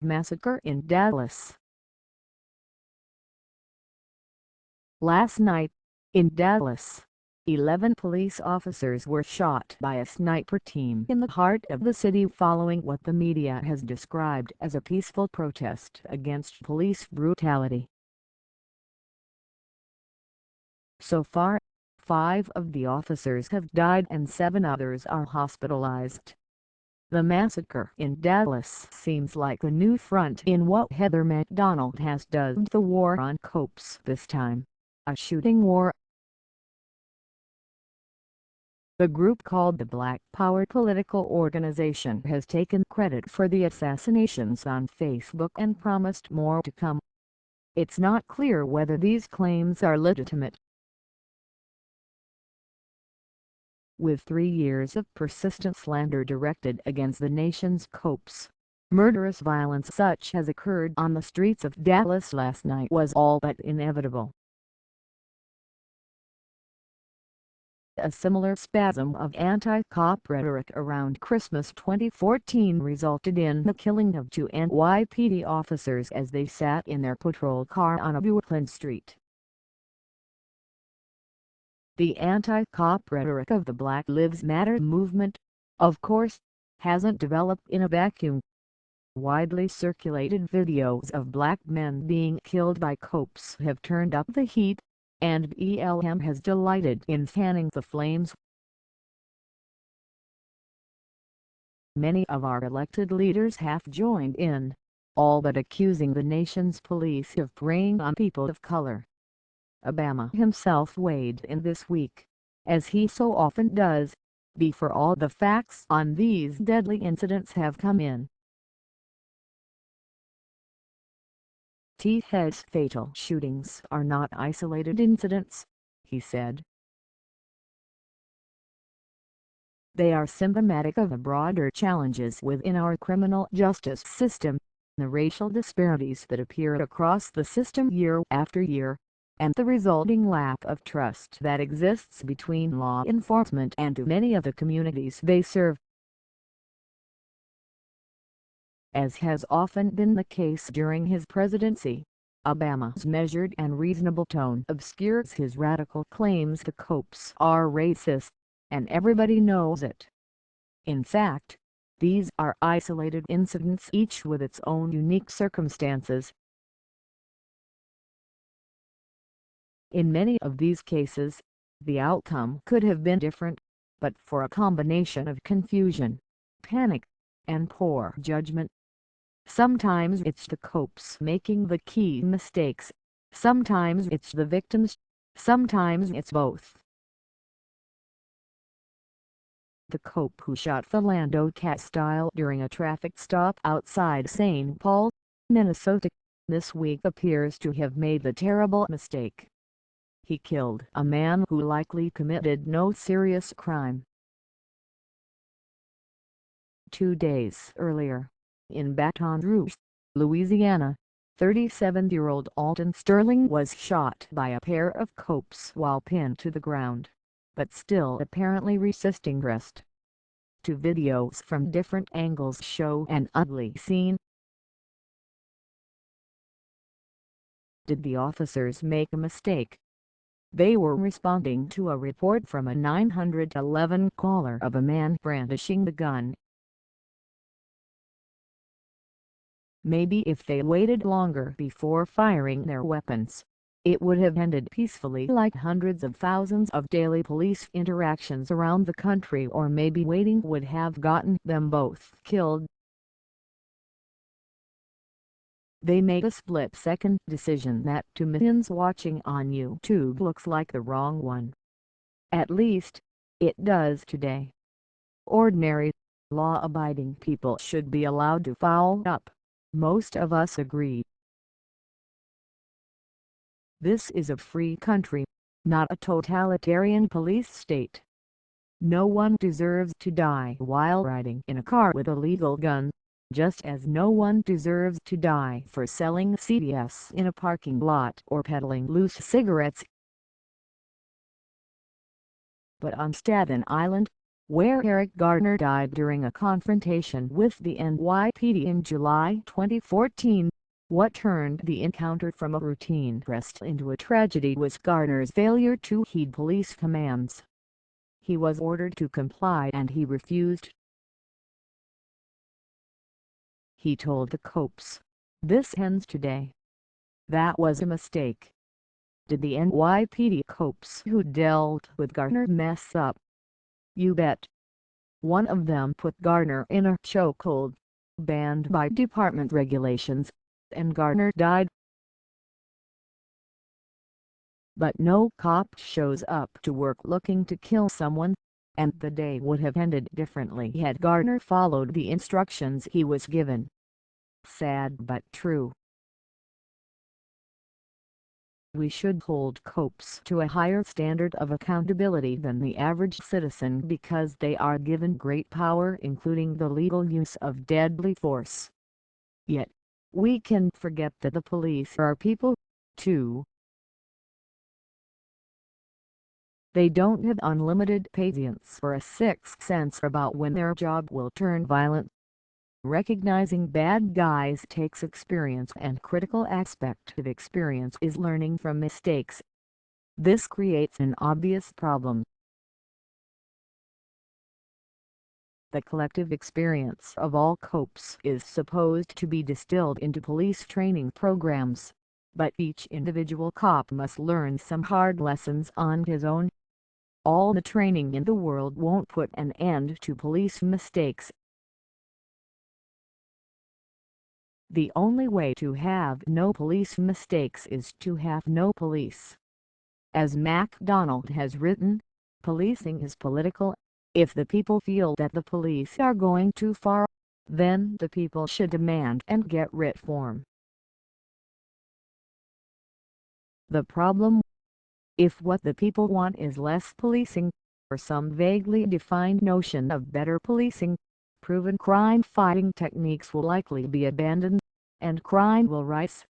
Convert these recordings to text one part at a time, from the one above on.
Massacre in Dallas. Last night, in Dallas, 11 police officers were shot by a sniper team in the heart of the city following what the media has described as a peaceful protest against police brutality. So far, 5 of the officers have died and 7 others are hospitalized. The massacre in Dallas seems like a new front in what Heather McDonald has dubbed the war on copes this time, a shooting war. The group called the Black Power political organization has taken credit for the assassinations on Facebook and promised more to come. It's not clear whether these claims are legitimate. With 3 years of persistent slander directed against the nation's copes, murderous violence such as occurred on the streets of Dallas last night was all but inevitable. A similar spasm of anti-cop rhetoric around Christmas 2014 resulted in the killing of 2 NYPD officers as they sat in their patrol car on a Brooklyn street. The anti-cop rhetoric of the Black Lives Matter movement, of course, hasn't developed in a vacuum. Widely circulated videos of black men being killed by cops have turned up the heat, and BLM has delighted in fanning the flames. Many of our elected leaders have joined in, all but accusing the nation's police of preying on people of color. Obama himself weighed in this week, as he so often does, before all the facts on these deadly incidents have come in. His fatal shootings are not isolated incidents, he said. They are symptomatic of the broader challenges within our criminal justice system, the racial disparities that appear across the system year after year, and the resulting lack of trust that exists between law enforcement and many of the communities they serve. As has often been the case during his presidency, Obama's measured and reasonable tone obscures his radical claims the cops are racist, and everybody knows it. In fact, these are isolated incidents, each with its own unique circumstances. In many of these cases, the outcome could have been different, but for a combination of confusion, panic, and poor judgment. Sometimes it's the cops making the key mistakes, sometimes it's the victims, sometimes it's both. The cop who shot Philando Castile during a traffic stop outside St. Paul, Minnesota, this week appears to have made the terrible mistake. He killed a man who likely committed no serious crime. 2 days earlier, in Baton Rouge, Louisiana, 37-year-old Alton Sterling was shot by a pair of cops while pinned to the ground, but still apparently resisting arrest. 2 videos from different angles show an ugly scene. Did the officers make a mistake? They were responding to a report from a 911 caller of a man brandishing the gun. Maybe if they waited longer before firing their weapons, it would have ended peacefully like hundreds of thousands of daily police interactions around the country, or maybe waiting would have gotten them both killed. They made a split-second decision that to millions watching on YouTube looks like the wrong one. At least, it does today. Ordinary, law-abiding people should be allowed to foul up. Most of us agree. This is a free country, not a totalitarian police state. No one deserves to die while riding in a car with a legal gun, just as no one deserves to die for selling CDs in a parking lot or peddling loose cigarettes. But on Staten Island, where Eric Garner died during a confrontation with the NYPD in July 2014. What turned the encounter from a routine arrest into a tragedy was Garner's failure to heed police commands. He was ordered to comply and he refused. He told the cops, "This ends today." That was a mistake. Did the NYPD cops who dealt with Garner mess up? You bet. One of them put Garner in a chokehold, banned by department regulations, and Garner died. But no cop shows up to work looking to kill someone, and the day would have ended differently had Garner followed the instructions he was given. Sad but true. We should hold cops to a higher standard of accountability than the average citizen because they are given great power, including the legal use of deadly force. Yet, we can forget that the police are people, too. They don't have unlimited patience or a sixth sense about when their job will turn violent. Recognizing bad guys takes experience, and critical aspect of experience is learning from mistakes. This creates an obvious problem. The collective experience of all cops is supposed to be distilled into police training programs, but each individual cop must learn some hard lessons on his own. All the training in the world won't put an end to police mistakes. The only way to have no police mistakes is to have no police. As MacDonald has written, policing is political. If the people feel that the police are going too far, then the people should demand and get reform. The problem? If what the people want is less policing, or some vaguely defined notion of better policing, proven crime-fighting techniques will likely be abandoned, and crime will rise.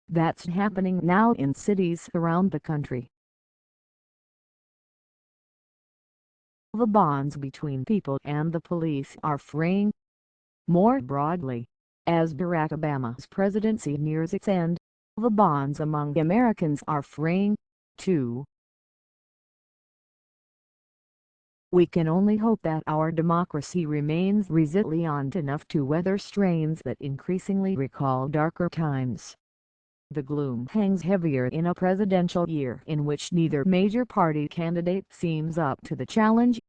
That's happening now in cities around the country. The bonds between people and the police are fraying. More broadly, as Barack Obama's presidency nears its end, the bonds among Americans are fraying, too. We can only hope that our democracy remains resilient enough to weather strains that increasingly recall darker times. The gloom hangs heavier in a presidential year in which neither major party candidate seems up to the challenge.